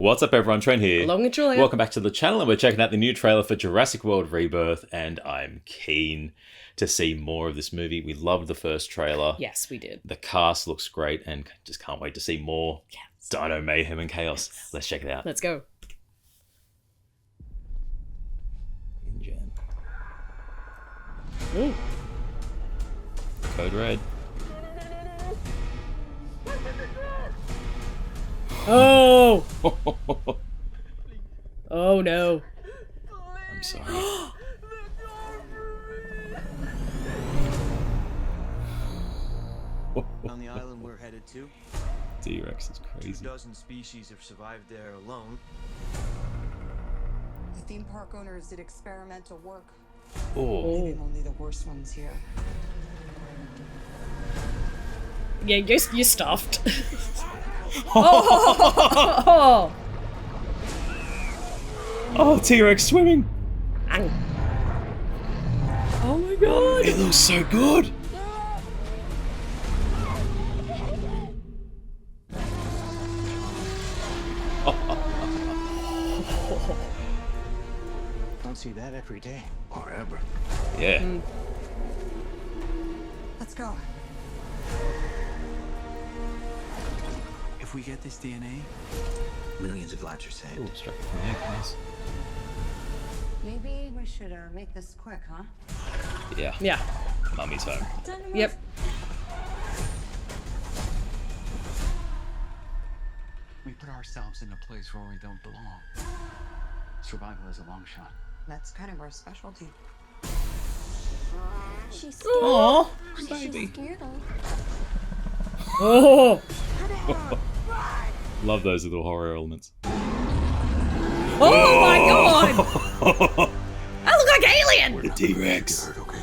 What's up, everyone? Trent here. Along with Julia. Welcome back to the channel, and we're checking out the new trailer for Jurassic World Rebirth, and I'm keen to see more of this movie. We loved the first trailer. Yes, we did. The cast looks great, and just can't wait to see more Dino mayhem and chaos. Yes. Let's check it out. Let's go. InGen. Ooh. Code Red. Oh! Oh no. I'm sorry. On the island we're headed to, T-Rex is 2 crazy. dozen species have survived there alone. The theme park owners did experimental work, Oh. leaving only the worst ones here. Yeah, you're stuffed. Oh! Oh, T-Rex swimming. Ow. Oh my god. It looks so good. Don't see that every day or ever. Yeah. Let's go. If we get this DNA, millions of lives are saved. Ooh, struck it from the air, guys. Maybe we should make this quick, huh? Yeah. Yeah. Mummy's home. Yep. We put ourselves in a place where we don't belong. Survival is a long shot. That's kind of our specialty. She's scared. Oh, She's baby. scared. Oh! Love those little horror elements. Oh my god! That look like Alien! The T-Rex. Hurt, okay?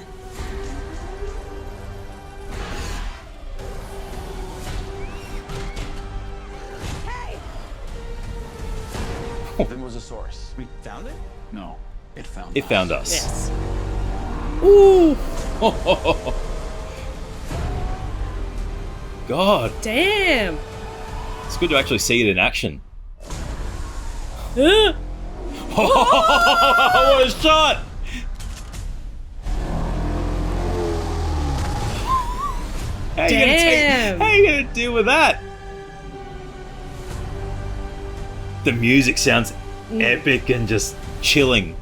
Then was a source. We found it? No, it found It us. found us. Yes. Ooh! God, Damn! it's good to actually see it in action. Uh, What a shot! Damn. How are you gonna deal with that? The music sounds epic and just chilling.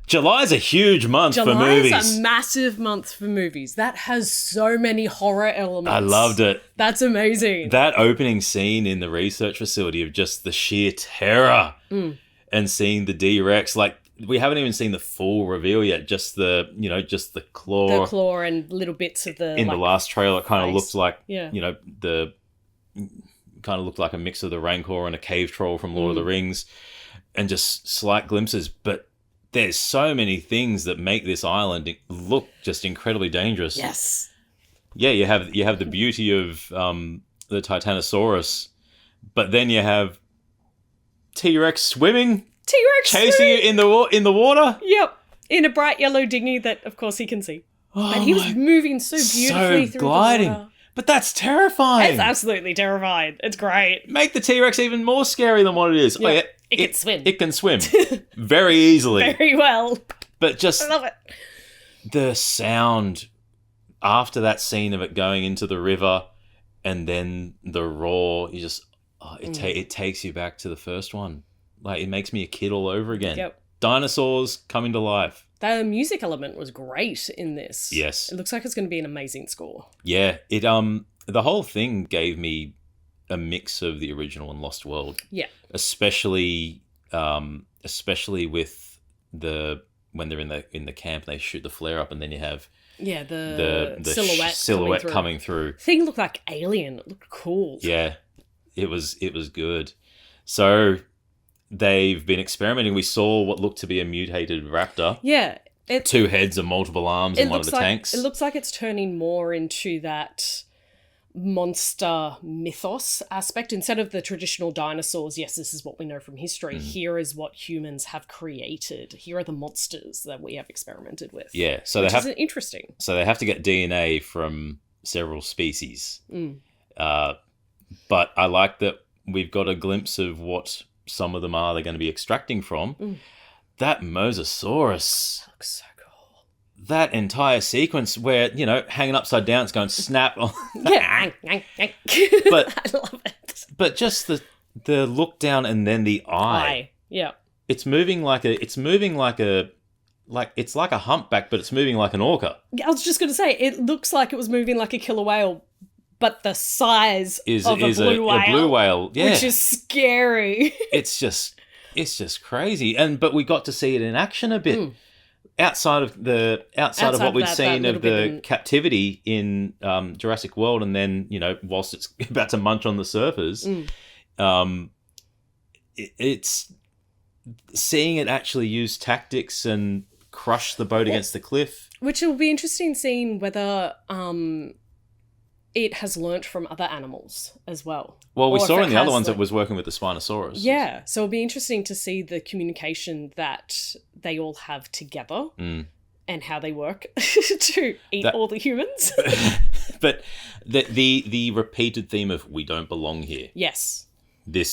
July's a huge month for July movies. is a massive month for movies. That has so many horror elements. I loved it. That's amazing. That opening scene in the research facility of just the sheer terror and seeing the D-Rex, like we haven't even seen the full reveal yet, just the, just the claw. The claw and little bits of the In the last trailer, it kind of face. looked like, Yeah. kind of looked like a mix of the Rancor and a cave troll from Lord of the Rings, and just slight glimpses. But there's so many things that make this island look just incredibly dangerous. Yes. Yeah, you have the beauty of the Titanosaurus, but then you have T-Rex swimming, T-Rex chasing you in the water. Yep. In a bright yellow dinghy that, of course, he can see. Oh And he was my- moving so beautifully through gliding. the water. But that's terrifying. It's absolutely terrifying. It's great. Make the T-Rex even more scary than what it is. Yeah, Oh, yeah, it can swim. It can swim very easily. Very well. But just I love it. the sound after that scene of it going into the river and then the roar, you just it takes you back to the first one. Like, it makes me a kid all over again. Yep. Dinosaurs coming to life. The music element was great in this. Yes. It looks like it's going to be an amazing score. Yeah, it the whole thing gave me a mix of the original and Lost World. Yeah. Especially with when they're in the camp, they shoot the flare up, and then you have Yeah, the silhouette silhouette coming through. Thing looked like Alien. It looked cool. Yeah, it was good. So they've been experimenting. We saw what looked to be a mutated raptor. Yeah. 2 heads and multiple arms in one of the tanks. It looks like it's turning more into that monster mythos aspect. Instead of the traditional dinosaurs, yes, this is what we know from history. Here is what humans have created. Here are the monsters that we have experimented with. Yeah, so which they is have interesting. So they have to get DNA from several species. But I like that we've got a glimpse of what some of them are they're going to be extracting from. That Mosasaurus, Looks so cool. that entire sequence where, hanging upside down, it's going snap. Yeah. But- I love it. But just the look down and then the eye. Yeah. It's like a humpback, but it's moving like an orca. I was just going to say, it looks like it was moving like a killer whale, but the size Is of a blue whale. A blue whale, yeah. Which is scary. It's just crazy. But we got to see it in action a bit. Outside of what we'd seen of the captivity in Jurassic World, and then, whilst it's about to munch on the surface, it's seeing it actually use tactics and crush the boat against the cliff. Which will be interesting seeing whether it has learnt from other animals as well. Well, we Or saw if in it the other has, ones like- it was working with the Spinosaurus. Yeah, so it'll be interesting to see the communication that they all have together and how they work to eat all the humans. But the repeated theme of we don't belong here. Yes. This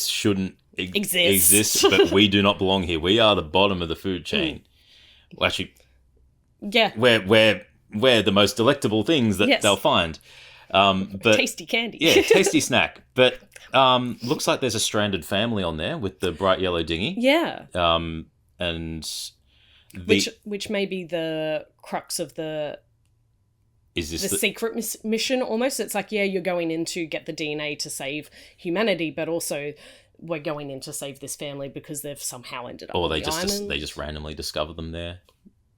shouldn't Exist. but we do not belong here. We are the bottom of the food chain. Well, actually, Yeah. we're the most delectable things that Yes. they'll find. But Tasty candy. yeah, tasty snack. But looks like there's a stranded family on there with the bright yellow dinghy. Yeah. And Which may be the crux of the is this secret mission almost. It's like, yeah, you're going in to get the DNA to save humanity, but also we're going in to save this family because they've somehow ended up or on they the just island. they just randomly discover them there,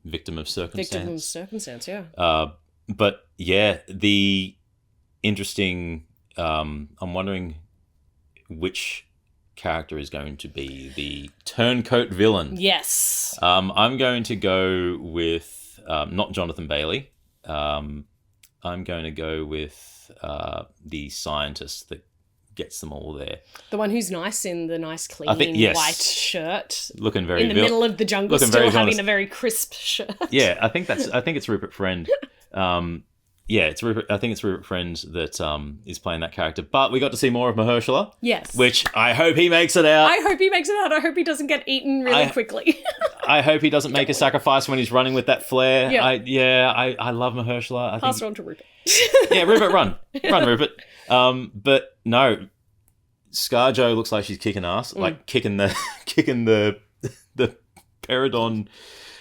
victim of circumstance. Victim of circumstance, yeah. But yeah, the interesting. I'm wondering which character is going to be the turncoat villain. Yes. I'm going to go with not Jonathan Bailey. I'm going to go with the scientist that gets them all there. The one who's nice in the nice clean yes. white shirt. Looking very in the middle of the jungle, looking still very having villainous. a very crisp shirt. Yeah, I think it's Rupert Friend. Yeah, it's Rupert. I think it's Rupert Friend that is playing that character. But we got to see more of Mahershala. Yes. Which I hope he makes it out. I hope he makes it out. I hope he doesn't get eaten really quickly. I hope he doesn't make a sacrifice when he's running with that flare. Yeah. I love Mahershala. Pass it on to Rupert. Yeah, Rupert, run, Rupert. But no, ScarJo looks like she's kicking ass, like kicking the Peridon,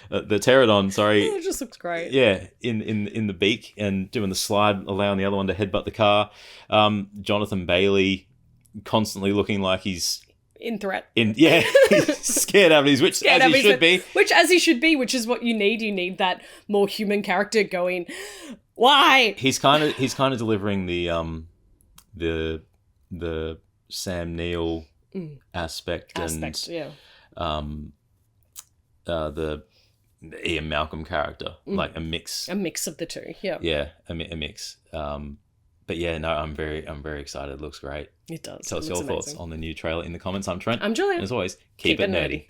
the pterodon. Sorry, It just looks great. yeah, in the beak and doing the slide, allowing the other one to headbutt the car. Jonathan Bailey constantly looking like he's In threat. he's scared out of his wits, as he should be. Which, as he should be, which is what you need. You need that more human character going, why? He's kind of delivering the Sam Neill aspect and yeah. the Ian Malcolm character, like a mix. A mix of the two, yeah. Yeah, a mix. But yeah, no, I'm very excited. It looks great. It does. Tell us It your looks thoughts amazing. on the new trailer in the comments. I'm Trent. I'm Julia. And as always, keep it nerdy.